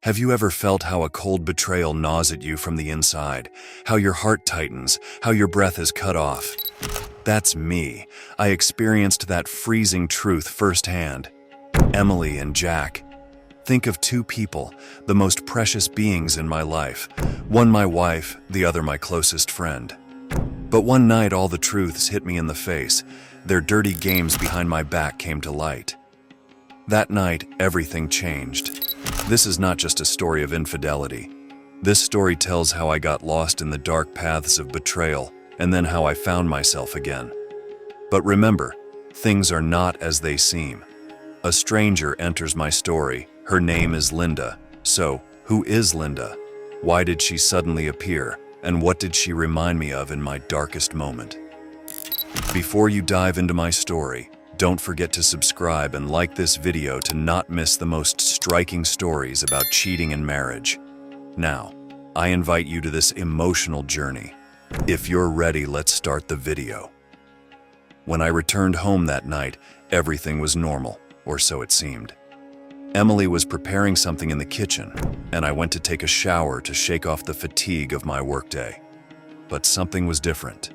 Have you ever felt how a cold betrayal gnaws at you from the inside? How your heart tightens, how your breath is cut off? That's me. I experienced that freezing truth firsthand. Emily and Jack. Think of two people, the most precious beings in my life. One my wife, the other my closest friend. But one night all the truths hit me in the face. Their dirty games behind my back came to light. That night, everything changed. This is not just a story of infidelity. This story tells how I got lost in the dark paths of betrayal, and then how I found myself again. But remember, things are not as they seem. A stranger enters my story. Her name is Linda. So, who is Linda? Why did she suddenly appear? And what did she remind me of in my darkest moment? Before you dive into my story, don't forget to subscribe and like this video to not miss the most striking stories about cheating in marriage. Now, I invite you to this emotional journey. If you're ready, let's start the video. When I returned home that night, everything was normal, or so it seemed. Emily was preparing something in the kitchen, and I went to take a shower to shake off the fatigue of my workday. But something was different.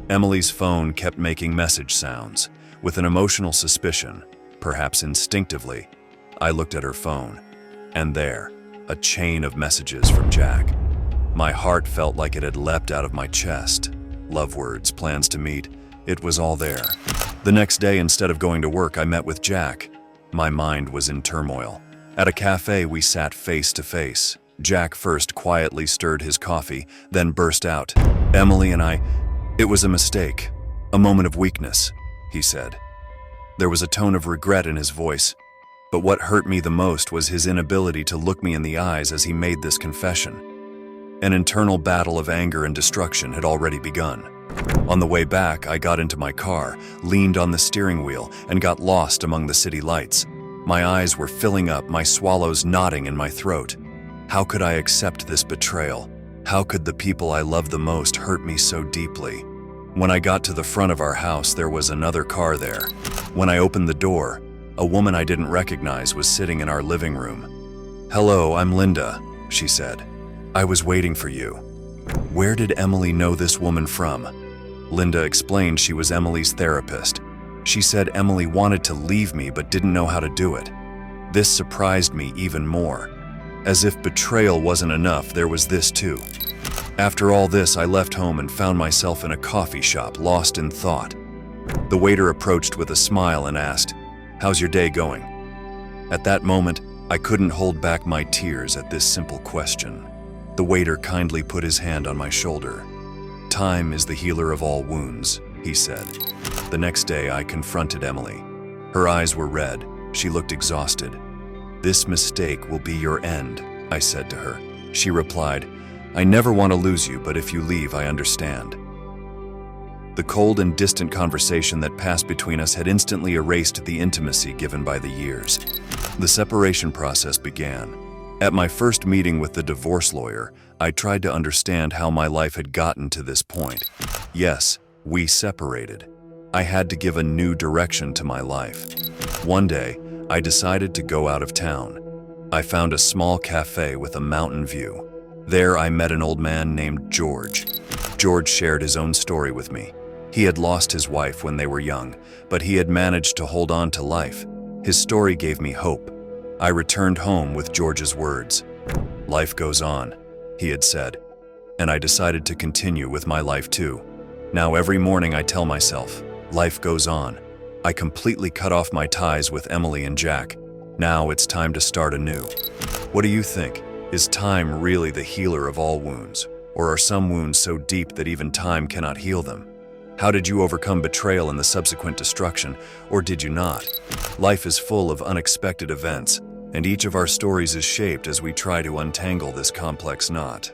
Emily's phone kept making message sounds. With an emotional suspicion, perhaps instinctively, I looked at her phone, and there, a chain of messages from Jack. My heart felt like it had leapt out of my chest. Love words, plans to meet, it was all there. The next day, instead of going to work, I met with Jack. My mind was in turmoil. At a cafe, we sat face to face. Jack first quietly stirred his coffee, then burst out. Emily and I, it was a mistake, a moment of weakness, he said. There was a tone of regret in his voice, but what hurt me the most was his inability to look me in the eyes as he made this confession. An internal battle of anger and destruction had already begun. On the way back, I got into my car, leaned on the steering wheel, and got lost among the city lights. My eyes were filling up, my swallows knotting in my throat. How could I accept this betrayal? How could the people I loved the most hurt me so deeply? When I got to the front of our house, there was another car there. When I opened the door, a woman I didn't recognize was sitting in our living room. "Hello, I'm Linda," she said. "I was waiting for you." Where did Emily know this woman from? Linda explained she was Emily's therapist. She said Emily wanted to leave me but didn't know how to do it. This surprised me even more. As if betrayal wasn't enough, there was this too. After all this, I left home and found myself in a coffee shop, lost in thought. The waiter approached with a smile and asked, "How's your day going?" At that moment, I couldn't hold back my tears at this simple question. The waiter kindly put his hand on my shoulder. "Time is the healer of all wounds," he said. The next day, I confronted Emily. Her eyes were red. She looked exhausted. "This mistake will be your end," I said to her. She replied, "I never want to lose you, but if you leave, I understand." The cold and distant conversation that passed between us had instantly erased the intimacy given by the years. The separation process began. At my first meeting with the divorce lawyer, I tried to understand how my life had gotten to this point. Yes, we separated. I had to give a new direction to my life. One day, I decided to go out of town. I found a small cafe with a mountain view. There I met an old man named George. George shared his own story with me. He had lost his wife when they were young, but he had managed to hold on to life. His story gave me hope. I returned home with George's words. "Life goes on," he had said, and I decided to continue with my life too. Now every morning I tell myself, life goes on. I completely cut off my ties with Emily and Jack. Now it's time to start anew. What do you think? Is time really the healer of all wounds? Or are some wounds so deep that even time cannot heal them? How did you overcome betrayal and the subsequent destruction, or did you not? Life is full of unexpected events, and each of our stories is shaped as we try to untangle this complex knot.